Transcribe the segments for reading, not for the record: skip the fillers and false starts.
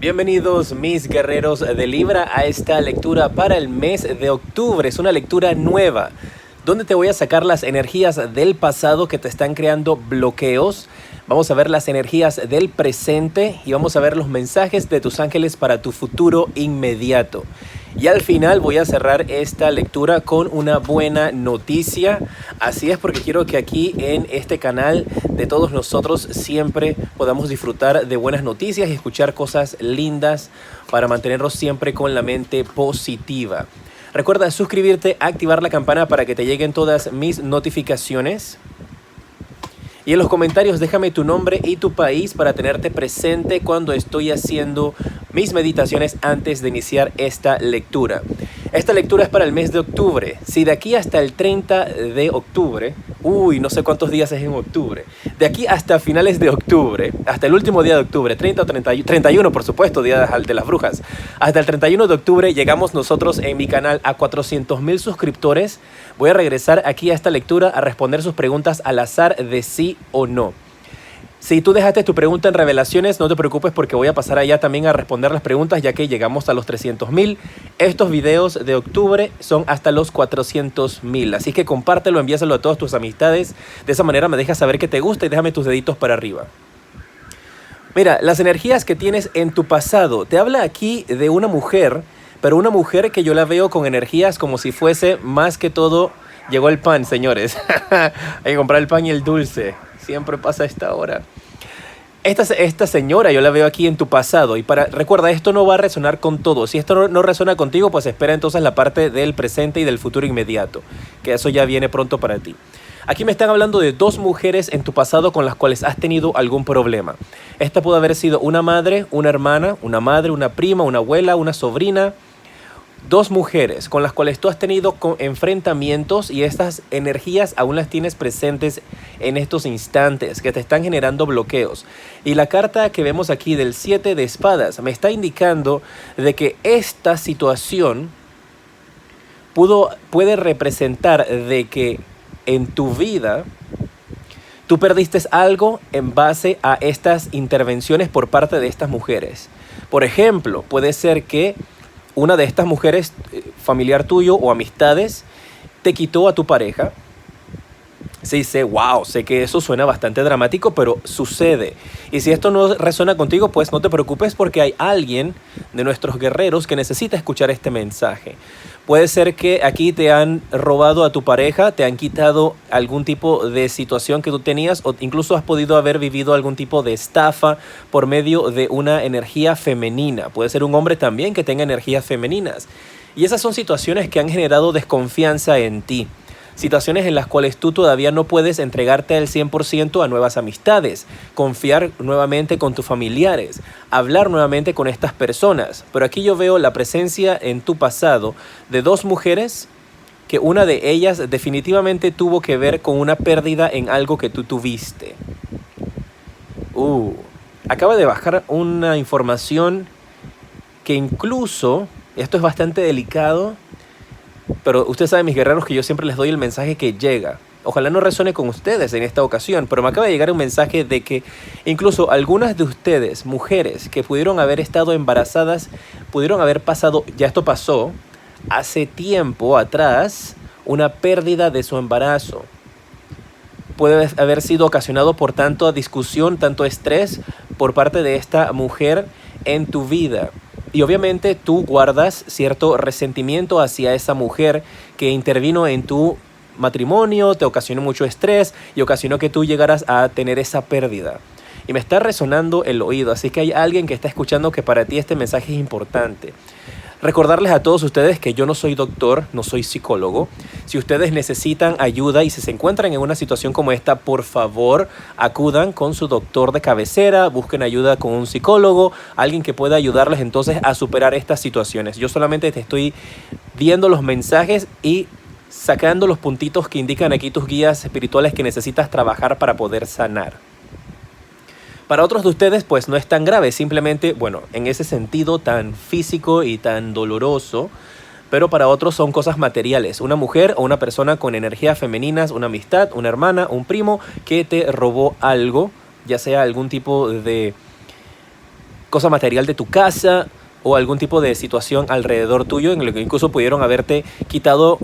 Bienvenidos mis guerreros de Libra a esta lectura para el mes de octubre. Es una lectura nueva donde te voy a sacar las energías del pasado que te están creando bloqueos. Vamos a ver las energías del presente y vamos a ver los mensajes de tus ángeles para tu futuro inmediato. Y al final voy a cerrar esta lectura con una buena noticia. Así es, porque quiero que aquí en este canal de todos nosotros siempre podamos disfrutar de buenas noticias y escuchar cosas lindas para mantenernos siempre con la mente positiva. Recuerda suscribirte, activar la campana para que te lleguen todas mis notificaciones. Y en los comentarios déjame tu nombre y tu país para tenerte presente cuando estoy haciendo mis meditaciones antes de iniciar esta lectura. Esta lectura es para el mes de octubre. Si de aquí hasta el 30 de octubre, no sé cuántos días es en octubre, de aquí hasta finales de octubre, hasta el último día de octubre, 30 o 31 por supuesto, día de las brujas, hasta el 31 de octubre llegamos nosotros en mi canal a 400,000 suscriptores. Voy a regresar aquí a esta lectura a responder sus preguntas al azar de sí o no. Si tú dejaste tu pregunta en revelaciones, no te preocupes porque voy a pasar allá también a responder las preguntas ya que llegamos a los 300,000. Estos videos de octubre son hasta los 400,000. Así que compártelo, envíaselo a todas tus amistades. De esa manera me dejas saber que te gusta y déjame tus deditos para arriba. Mira, las energías que tienes en tu pasado. Te habla aquí de una mujer, pero una mujer que yo la veo con energías como si fuese más que todo... Llegó el pan, señores. Hay que comprar el pan y el dulce. Siempre pasa a esta hora. Esta señora yo la veo aquí en tu pasado. Y recuerda, esto no va a resonar con todo. Si esto no resuena contigo, pues espera entonces la parte del presente y del futuro inmediato. Que eso ya viene pronto para ti. Aquí me están hablando de dos mujeres en tu pasado con las cuales has tenido algún problema. Esta pudo haber sido una madre, una hermana, una madre, una prima, una abuela, una sobrina. Dos mujeres con las cuales tú has tenido enfrentamientos y estas energías aún las tienes presentes en estos instantes que te están generando bloqueos. Y la carta que vemos aquí del 7 de espadas me está indicando de que esta situación puede representar de que en tu vida tú perdiste algo en base a estas intervenciones por parte de estas mujeres. Por ejemplo, puede ser que una de estas mujeres, familiar tuyo o amistades, te quitó a tu pareja. Sí, sé que eso suena bastante dramático, pero sucede. Y si esto no resuena contigo, pues no te preocupes porque hay alguien de nuestros guerreros que necesita escuchar este mensaje. Puede ser que aquí te han robado a tu pareja, te han quitado algún tipo de situación que tú tenías o incluso has podido haber vivido algún tipo de estafa por medio de una energía femenina. Puede ser un hombre también que tenga energías femeninas. Y esas son situaciones que han generado desconfianza en ti. Situaciones en las cuales tú todavía no puedes entregarte al 100% a nuevas amistades, confiar nuevamente con tus familiares, hablar nuevamente con estas personas. Pero aquí yo veo la presencia en tu pasado de dos mujeres que una de ellas definitivamente tuvo que ver con una pérdida en algo que tú tuviste. Acaba de bajar una información que incluso, esto es bastante delicado, pero ustedes saben, mis guerreros, que yo siempre les doy el mensaje que llega. Ojalá no resuene con ustedes en esta ocasión, pero me acaba de llegar un mensaje de que incluso algunas de ustedes, mujeres que pudieron haber estado embarazadas, pudieron haber pasado, ya esto pasó, hace tiempo atrás, una pérdida de su embarazo. Puede haber sido ocasionado por tanta discusión, tanto estrés por parte de esta mujer en tu vida. Y obviamente tú guardas cierto resentimiento hacia esa mujer que intervino en tu matrimonio, te ocasionó mucho estrés y ocasionó que tú llegaras a tener esa pérdida. Y me está resonando el oído, así que hay alguien que está escuchando que para ti este mensaje es importante. Recordarles a todos ustedes que yo no soy doctor, no soy psicólogo. Si ustedes necesitan ayuda y si se encuentran en una situación como esta, por favor, acudan con su doctor de cabecera, busquen ayuda con un psicólogo, alguien que pueda ayudarles entonces a superar estas situaciones. Yo solamente te estoy viendo los mensajes y sacando los puntitos que indican aquí tus guías espirituales que necesitas trabajar para poder sanar. Para otros de ustedes, pues no es tan grave, simplemente, bueno, en ese sentido tan físico y tan doloroso, pero para otros son cosas materiales. Una mujer o una persona con energías femeninas, una amistad, una hermana, un primo que te robó algo, ya sea algún tipo de cosa material de tu casa o algún tipo de situación alrededor tuyo en lo que incluso pudieron haberte quitado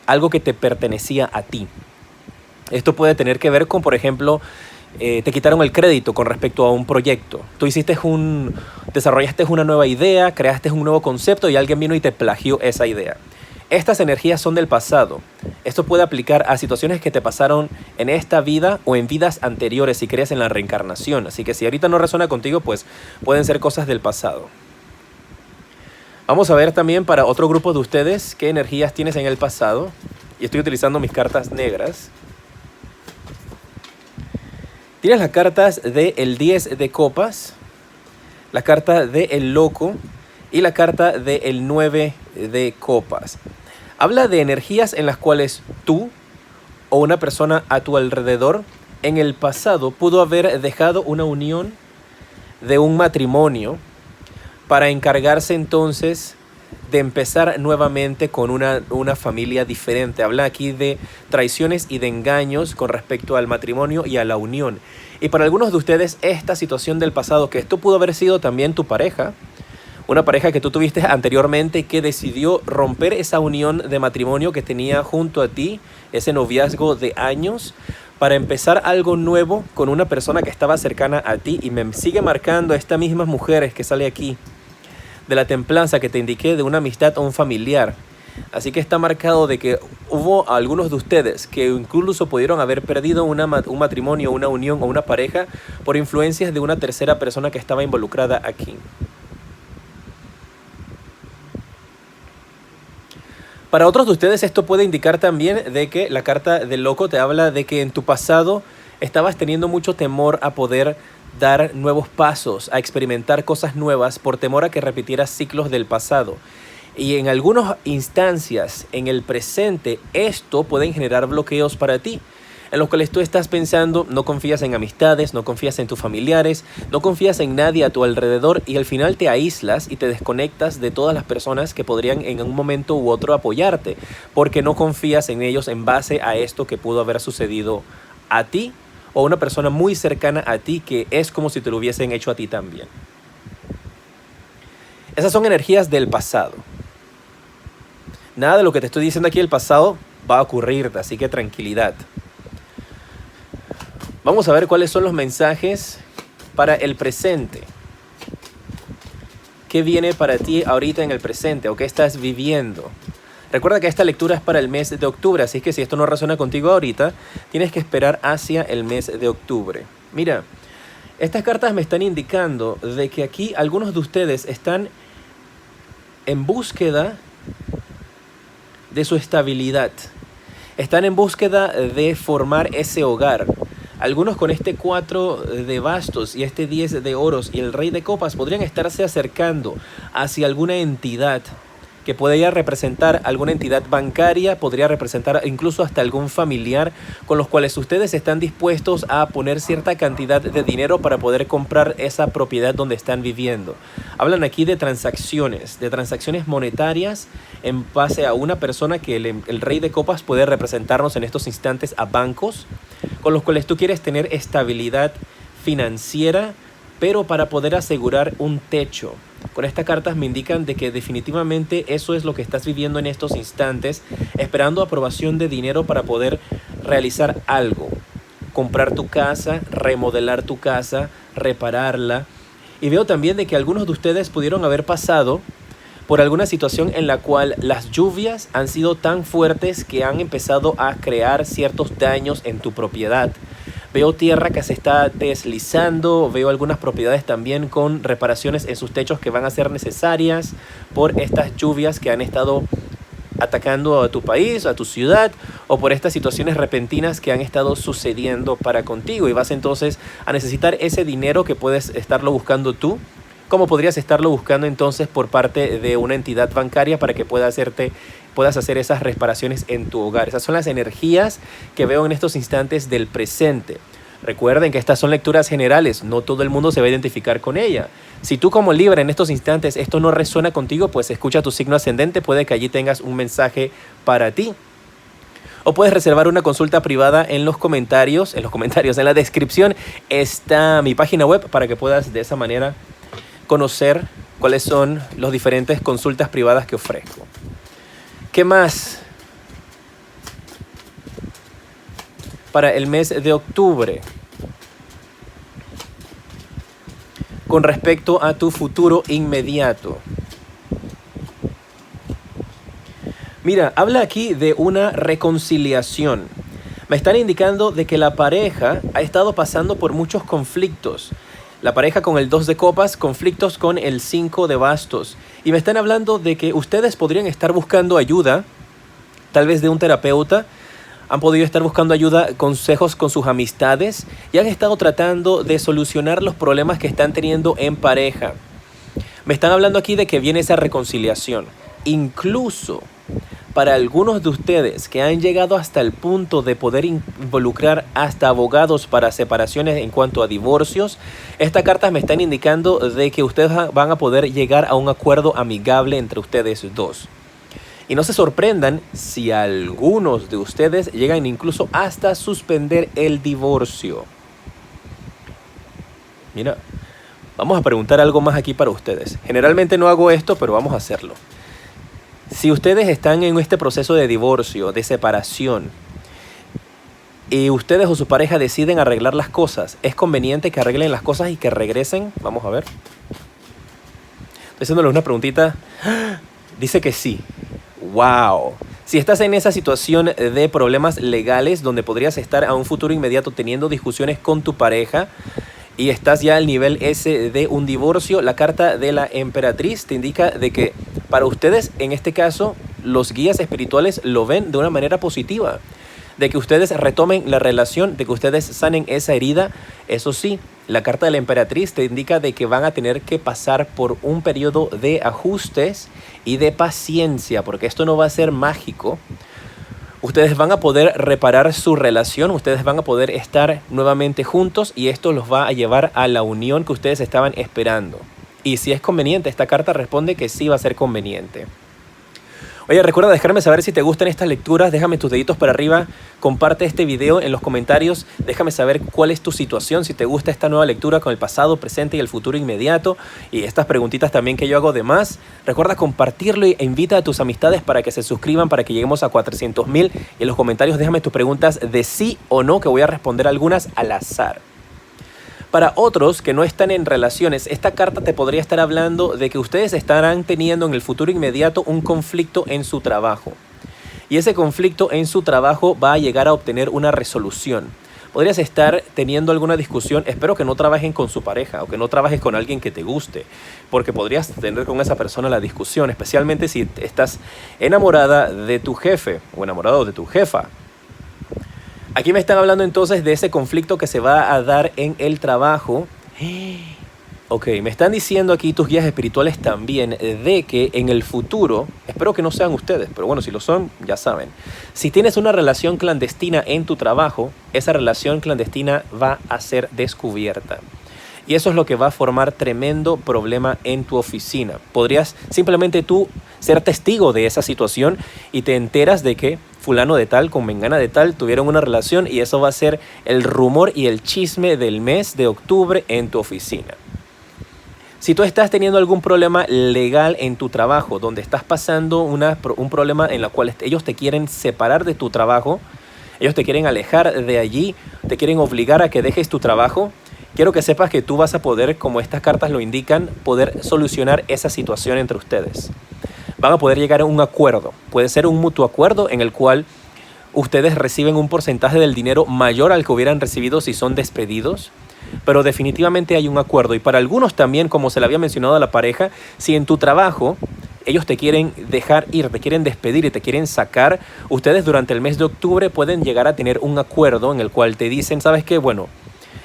algo que te pertenecía a ti. Esto puede tener que ver con, por ejemplo, te quitaron el crédito con respecto a un proyecto. Tú desarrollaste una nueva idea, creaste un nuevo concepto y alguien vino y te plagió esa idea. Estas energías son del pasado. Esto puede aplicar a situaciones que te pasaron en esta vida o en vidas anteriores si crees en la reencarnación. Así que si ahorita no resuena contigo, pues pueden ser cosas del pasado. Vamos a ver también para otro grupo de ustedes qué energías tienes en el pasado. Y estoy utilizando mis cartas negras. Tienes las cartas del 10 de copas, la carta del loco y la carta del 9 de copas. Habla de energías en las cuales tú o una persona a tu alrededor en el pasado pudo haber dejado una unión de un matrimonio para encargarse entonces de empezar nuevamente con una familia diferente. Habla aquí de traiciones y de engaños con respecto al matrimonio y a la unión. Y para algunos de ustedes esta situación del pasado, que esto pudo haber sido también tu pareja, una pareja que tú tuviste anteriormente que decidió romper esa unión de matrimonio que tenía junto a ti, ese noviazgo de años, para empezar algo nuevo con una persona que estaba cercana a ti. Y me sigue marcando estas mismas mujeres que sale aquí, de la templanza que te indiqué, de una amistad o un familiar. Así que está marcado de que hubo algunos de ustedes que incluso pudieron haber perdido un matrimonio, una unión o una pareja por influencias de una tercera persona que estaba involucrada aquí. Para otros de ustedes esto puede indicar también de que la carta del loco te habla de que en tu pasado estabas teniendo mucho temor a poder dar nuevos pasos, a experimentar cosas nuevas por temor a que repitieras ciclos del pasado. Y en algunas instancias, en el presente, esto puede generar bloqueos para ti, en los cuales tú estás pensando, no confías en amistades, no confías en tus familiares, no confías en nadie a tu alrededor y al final te aíslas y te desconectas de todas las personas que podrían en un momento u otro apoyarte, porque no confías en ellos en base a esto que pudo haber sucedido a ti o a una persona muy cercana a ti que es como si te lo hubiesen hecho a ti también. Esas son energías del pasado. Nada de lo que te estoy diciendo aquí del pasado va a ocurrir, así que tranquilidad. Vamos a ver cuáles son los mensajes para el presente. ¿Qué viene para ti ahorita en el presente o qué estás viviendo? Recuerda que esta lectura es para el mes de octubre, así que si esto no resuena contigo ahorita, tienes que esperar hacia el mes de octubre. Mira, estas cartas me están indicando de que aquí algunos de ustedes están en búsqueda de su estabilidad. Están en búsqueda de formar ese hogar. Algunos con este 4 de bastos y este 10 de oros y el rey de copas podrían estarse acercando hacia alguna entidad que podría representar alguna entidad bancaria, podría representar incluso hasta algún familiar con los cuales ustedes están dispuestos a poner cierta cantidad de dinero para poder comprar esa propiedad donde están viviendo. Hablan aquí de transacciones monetarias en base a una persona que el rey de copas puede representarnos en estos instantes a bancos con los cuales tú quieres tener estabilidad financiera, pero para poder asegurar un techo. Con estas cartas me indican de que definitivamente eso es lo que estás viviendo en estos instantes, esperando aprobación de dinero para poder realizar algo. Comprar tu casa, remodelar tu casa, repararla. Y veo también de que algunos de ustedes pudieron haber pasado por alguna situación en la cual las lluvias han sido tan fuertes que han empezado a crear ciertos daños en tu propiedad. Veo tierra que se está deslizando, veo algunas propiedades también con reparaciones en sus techos que van a ser necesarias por estas lluvias que han estado atacando a tu país, a tu ciudad, o por estas situaciones repentinas que han estado sucediendo para contigo. Y vas entonces a necesitar ese dinero que puedes estarlo buscando tú, como podrías estarlo buscando entonces por parte de una entidad bancaria para que puedas hacer esas reparaciones en tu hogar. Esas son las energías que veo en estos instantes del presente. Recuerden que estas son lecturas generales, no todo el mundo se va a identificar con ella. Si tú como Libra en estos instantes esto no resuena contigo, pues escucha tu signo ascendente, puede que allí tengas un mensaje para ti. O puedes reservar una consulta privada en los comentarios, en la descripción está mi página web para que puedas de esa manera conocer cuáles son las diferentes consultas privadas que ofrezco. ¿Qué más? Para el mes de octubre, con respecto a tu futuro inmediato. Mira, habla aquí de una reconciliación. Me están indicando de que la pareja ha estado pasando por muchos conflictos. La pareja con el 2 de copas, conflictos con el 5 de bastos. Y me están hablando de que ustedes podrían estar buscando ayuda, tal vez de un terapeuta. Han podido estar buscando ayuda, consejos con sus amistades y han estado tratando de solucionar los problemas que están teniendo en pareja. Me están hablando aquí de que viene esa reconciliación. Incluso para algunos de ustedes que han llegado hasta el punto de poder involucrar hasta abogados para separaciones en cuanto a divorcios, estas cartas me están indicando de que ustedes van a poder llegar a un acuerdo amigable entre ustedes dos. Y no se sorprendan si algunos de ustedes llegan incluso hasta suspender el divorcio. Mira, vamos a preguntar algo más aquí para ustedes. Generalmente no hago esto, pero vamos a hacerlo. Si ustedes están en este proceso de divorcio, de separación, y ustedes o su pareja deciden arreglar las cosas, ¿es conveniente que arreglen las cosas y que regresen? Vamos a ver. Estoy haciéndole una preguntita. Dice que sí. ¡Wow! Si estás en esa situación de problemas legales donde podrías estar a un futuro inmediato teniendo discusiones con tu pareja y estás ya al nivel ese de un divorcio, la carta de la emperatriz te indica de que para ustedes, en este caso, los guías espirituales lo ven de una manera positiva, de que ustedes retomen la relación, de que ustedes sanen esa herida. Eso sí, la carta de la emperatriz te indica de que van a tener que pasar por un periodo de ajustes y de paciencia, porque esto no va a ser mágico. Ustedes van a poder reparar su relación, ustedes van a poder estar nuevamente juntos y esto los va a llevar a la unión que ustedes estaban esperando. Y si es conveniente, esta carta responde que sí va a ser conveniente. Oye, recuerda dejarme saber si te gustan estas lecturas, déjame tus deditos para arriba, comparte este video en los comentarios, déjame saber cuál es tu situación, si te gusta esta nueva lectura con el pasado, presente y el futuro inmediato, y estas preguntitas también que yo hago de más. Recuerda compartirlo e invita a tus amistades para que se suscriban, para que lleguemos a 400,000, y en los comentarios déjame tus preguntas de sí o no, que voy a responder algunas al azar. Para otros que no están en relaciones, esta carta te podría estar hablando de que ustedes estarán teniendo en el futuro inmediato un conflicto en su trabajo. Y ese conflicto en su trabajo va a llegar a obtener una resolución. Podrías estar teniendo alguna discusión, espero que no trabajen con su pareja o que no trabajes con alguien que te guste, porque podrías tener con esa persona la discusión, especialmente si estás enamorada de tu jefe o enamorado de tu jefa. Aquí me están hablando entonces de ese conflicto que se va a dar en el trabajo. Ok, me están diciendo aquí tus guías espirituales también de que en el futuro, espero que no sean ustedes, pero bueno, si lo son, ya saben. Si tienes una relación clandestina en tu trabajo, esa relación clandestina va a ser descubierta. Y eso es lo que va a formar tremendo problema en tu oficina. Podrías simplemente tú ser testigo de esa situación y te enteras de que fulano de tal con mengana de tal tuvieron una relación y eso va a ser el rumor y el chisme del mes de octubre en tu oficina. Si tú estás teniendo algún problema legal en tu trabajo, donde estás pasando un problema en el cual ellos te quieren separar de tu trabajo, ellos te quieren alejar de allí, te quieren obligar a que dejes tu trabajo, quiero que sepas que tú vas a poder, como estas cartas lo indican, poder solucionar esa situación entre ustedes. Van a poder llegar a un acuerdo. Puede ser un mutuo acuerdo en el cual ustedes reciben un porcentaje del dinero mayor al que hubieran recibido si son despedidos, pero definitivamente hay un acuerdo. Y para algunos también, como se le había mencionado a la pareja, si en tu trabajo ellos te quieren dejar ir, te quieren despedir y te quieren sacar, ustedes durante el mes de octubre pueden llegar a tener un acuerdo en el cual te dicen, ¿sabes qué? Bueno,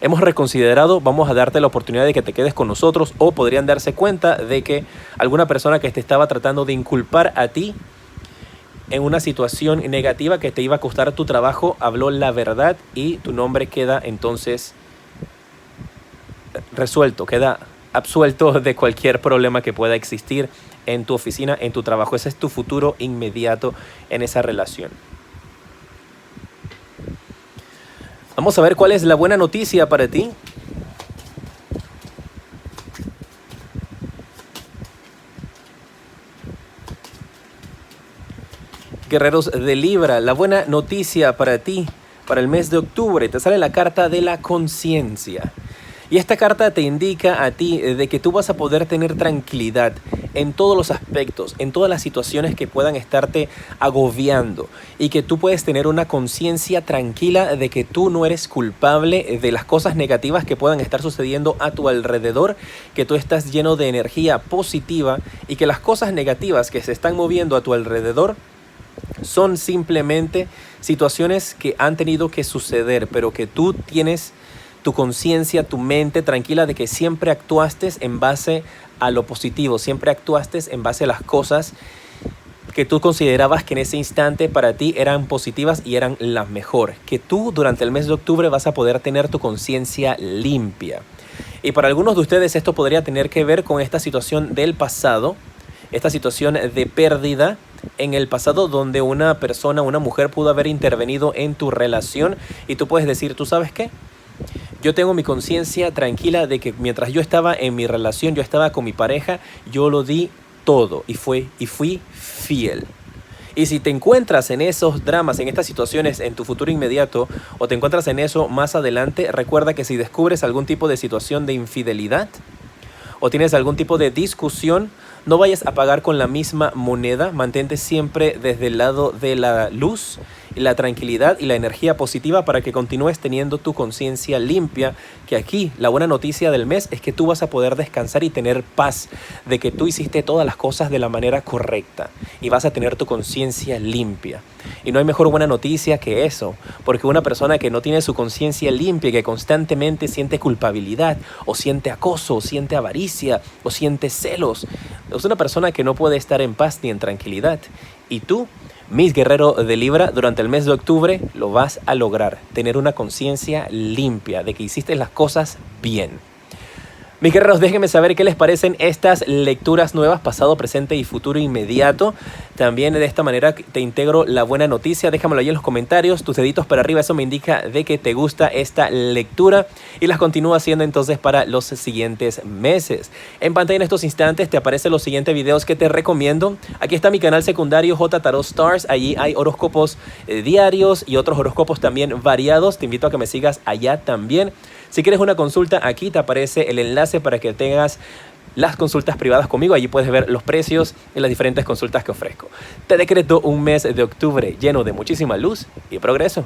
hemos reconsiderado, vamos a darte la oportunidad de que te quedes con nosotros, o podrían darse cuenta de que alguna persona que te estaba tratando de inculpar a ti en una situación negativa que te iba a costar tu trabajo, habló la verdad y tu nombre queda entonces resuelto, queda absuelto de cualquier problema que pueda existir en tu oficina, en tu trabajo. Ese es tu futuro inmediato en esa relación. Vamos a ver cuál es la buena noticia para ti. guerreros de Libra, la buena noticia para ti, para el mes de octubre, te sale la carta de la conciencia. Y esta carta te indica a ti de que tú vas a poder tener tranquilidad en todos los aspectos, en todas las situaciones que puedan estarte agobiando y que tú puedes tener una conciencia tranquila de que tú no eres culpable de las cosas negativas que puedan estar sucediendo a tu alrededor, que tú estás lleno de energía positiva y que las cosas negativas que se están moviendo a tu alrededor son simplemente situaciones que han tenido que suceder, pero que tú tienes tu conciencia, tu mente tranquila de que siempre actuaste en base a lo positivo, siempre actuaste en base a las cosas que tú considerabas que en ese instante para ti eran positivas y eran las mejores. Que tú durante el mes de octubre vas a poder tener tu conciencia limpia. Y para algunos de ustedes esto podría tener que ver con esta situación del pasado, esta situación de pérdida en el pasado donde una persona, una mujer pudo haber intervenido en tu relación y tú puedes decir, ¿tú sabes qué? Yo tengo mi conciencia tranquila de que mientras yo estaba en mi relación, yo estaba con mi pareja, yo lo di todo y fui fiel. Y si te encuentras en esos dramas, en estas situaciones en tu futuro inmediato o te encuentras en eso más adelante, recuerda que si descubres algún tipo de situación de infidelidad o tienes algún tipo de discusión, no vayas a pagar con la misma moneda, mantente siempre desde el lado de la luz, la tranquilidad y la energía positiva para que continúes teniendo tu conciencia limpia, que aquí la buena noticia del mes es que tú vas a poder descansar y tener paz de que tú hiciste todas las cosas de la manera correcta y vas a tener tu conciencia limpia. Y no hay mejor buena noticia que eso, porque una persona que no tiene su conciencia limpia y que constantemente siente culpabilidad o siente acoso o siente avaricia o siente celos, es una persona que no puede estar en paz ni en tranquilidad. Y tú, mis guerreros de Libra, durante el mes de octubre lo vas a lograr. Tener una conciencia limpia de que hiciste las cosas bien. Mis guerreros, déjenme saber qué les parecen estas lecturas nuevas, pasado, presente y futuro inmediato. También de esta manera te integro la buena noticia. Déjamelo ahí en los comentarios, tus deditos para arriba, eso me indica de que te gusta esta lectura y las continúo haciendo entonces para los siguientes meses. En pantalla en estos instantes te aparecen los siguientes videos que te recomiendo. Aquí está mi canal secundario J Tarot Stars, allí hay horóscopos diarios y otros horóscopos también variados. Te invito a que me sigas allá también. Si quieres una consulta, aquí te aparece el enlace para que tengas las consultas privadas conmigo. Allí puedes ver los precios y las diferentes consultas que ofrezco. Te decreto un mes de octubre lleno de muchísima luz y progreso.